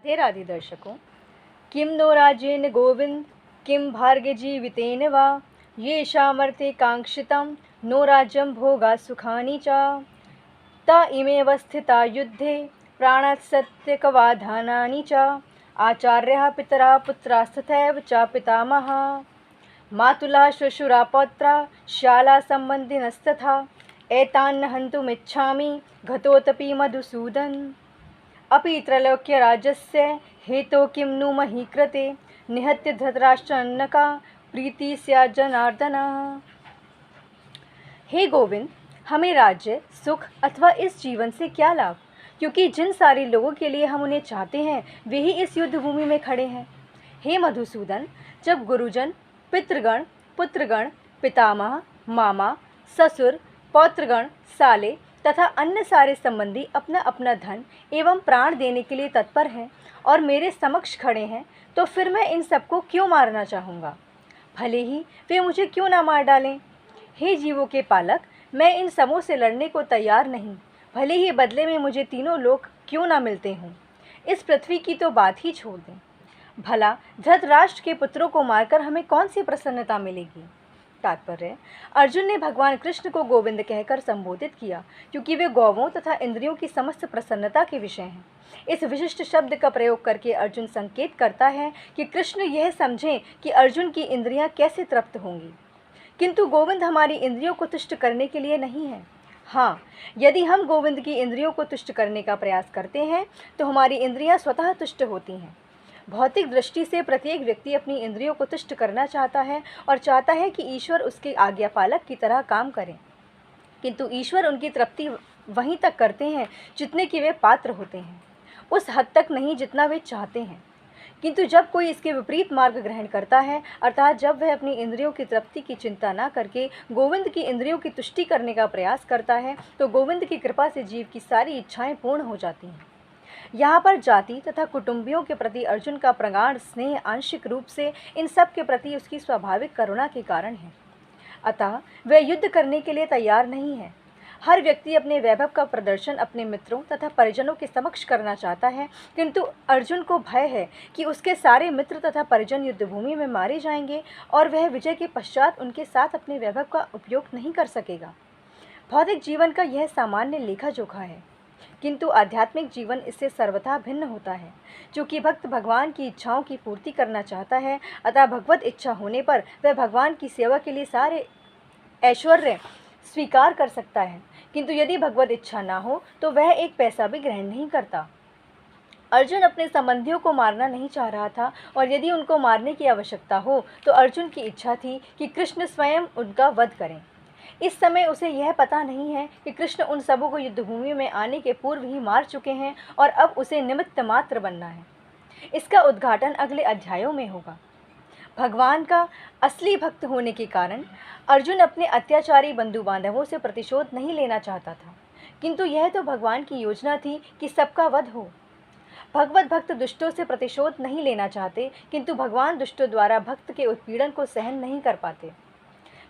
राधे राधे दर्शकों। किं नो राज्येन गोविंद किं भार्गजीवितेन वा येषामर्थे कांक्षितं नो राज्यं भोगा सुखानि च त इमेव स्थिता युद्धे प्राणसत्यकवाधानानि च आचार्याः पितरः पुत्रास्तथैव च पितामहा मातुला श्वशुरा पौत्रा श्याला सम्बन्धिनस्तथा एतान्न हन्तुमिच्छामि घतोऽपि मधुसूदन अपि त्रैलोक्यराज्यस्य हेतो किं नु मही कृते निहत्य धृतराष्ट्रन्नका प्रीति स्यात् जनार्दन। हे गोविंद, हमें राज्य सुख अथवा इस जीवन से क्या लाभ, क्योंकि जिन सारे लोगों के लिए हम उन्हें चाहते हैं वे ही इस युद्ध भूमि में खड़े हैं। हे मधुसूदन, जब गुरुजन, पितृगण, पुत्रगण, पितामह, मामा, ससुर, पौत्रगण, साले तथा अन्य सारे संबंधी अपना अपना धन एवं प्राण देने के लिए तत्पर हैं और मेरे समक्ष खड़े हैं, तो फिर मैं इन सबको क्यों मारना चाहूँगा, भले ही वे मुझे क्यों ना मार डालें। हे जीवों के पालक, मैं इन समों से लड़ने को तैयार नहीं, भले ही बदले में मुझे तीनों लोक क्यों ना मिलते हों। इस पृथ्वी की तो बात ही छोड़ दें। भला धृतराष्ट्र के पुत्रों को मारकर हमें कौन सी प्रसन्नता मिलेगी। तात्पर्य, अर्जुन ने भगवान कृष्ण को गोविंद कहकर संबोधित किया क्योंकि वे गौवों तथा इंद्रियों की समस्त प्रसन्नता के विषय हैं। इस विशिष्ट शब्द का प्रयोग करके अर्जुन संकेत करता है कि कृष्ण यह समझें कि अर्जुन की इंद्रियां कैसे तृप्त होंगी, किंतु गोविंद हमारी इंद्रियों को तुष्ट करने के लिए नहीं है। हाँ, यदि हम गोविंद की इंद्रियों को तुष्ट करने का प्रयास करते हैं तो हमारी इंद्रियां स्वतः तुष्ट होती हैं। भौतिक दृष्टि से प्रत्येक व्यक्ति अपनी इंद्रियों को तुष्ट करना चाहता है और चाहता है कि ईश्वर उसके आज्ञापालक की तरह काम करें, किंतु ईश्वर उनकी तृप्ति वहीं तक करते हैं जितने कि वे पात्र होते हैं, उस हद तक नहीं जितना वे चाहते हैं। किंतु जब कोई इसके विपरीत मार्ग ग्रहण करता है, अर्थात जब वह अपनी इंद्रियों की तृप्ति की चिंता न करके गोविंद की इंद्रियों की तुष्टि करने का प्रयास करता है, तो गोविंद की कृपा से जीव की सारी इच्छाएं पूर्ण हो जाती हैं। यहाँ पर जाति तथा कुटुंबियों के प्रति अर्जुन का प्रगाढ़ स्नेह आंशिक रूप से इन सब के प्रति उसकी स्वाभाविक करुणा के कारण है। अतः वह युद्ध करने के लिए तैयार नहीं है। हर व्यक्ति अपने वैभव का प्रदर्शन अपने मित्रों तथा परिजनों के समक्ष करना चाहता है, किंतु अर्जुन को भय है कि उसके सारे मित्र तथा परिजन युद्धभूमि में मारे जाएंगे और वह विजय के पश्चात उनके साथ अपने वैभव का उपयोग नहीं कर सकेगा। भौतिक जीवन का यह सामान्य लेखा जोखा है, किंतु आध्यात्मिक जीवन इससे सर्वथा भिन्न होता है। चूँकि भक्त भगवान की इच्छाओं की पूर्ति करना चाहता है, अतः भगवत इच्छा होने पर वह भगवान की सेवा के लिए सारे ऐश्वर्य स्वीकार कर सकता है, किंतु यदि भगवत इच्छा ना हो तो वह एक पैसा भी ग्रहण नहीं करता। अर्जुन अपने संबंधियों को मारना नहीं चाह रहा था, और यदि उनको मारने की आवश्यकता हो तो अर्जुन की इच्छा थी कि कृष्ण स्वयं उनका वध करें। इस समय उसे यह पता नहीं है कि कृष्ण उन सबों को युद्धभूमि में आने के पूर्व ही मार चुके हैं और अब उसे निमित्त मात्र बनना है। इसका उद्घाटन अगले अध्यायों में होगा। भगवान का असली भक्त होने के कारण अर्जुन अपने अत्याचारी बंधु बांधवों से प्रतिशोध नहीं लेना चाहता था, किंतु यह तो भगवान की योजना थी कि सबका वध हो। भगवत भक्त दुष्टों से प्रतिशोध नहीं लेना चाहते, किंतु भगवान दुष्टों द्वारा भक्त के उत्पीड़न को सहन नहीं कर पाते।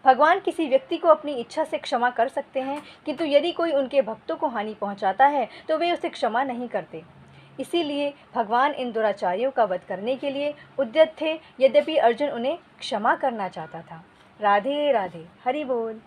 भगवान किसी व्यक्ति को अपनी इच्छा से क्षमा कर सकते हैं, किंतु यदि कोई उनके भक्तों को हानि पहुंचाता है तो वे उसे क्षमा नहीं करते। इसीलिए भगवान इन दुराचारियों का वध करने के लिए उद्यत थे, यद्यपि अर्जुन उन्हें क्षमा करना चाहता था। राधे राधे, हरि बोल।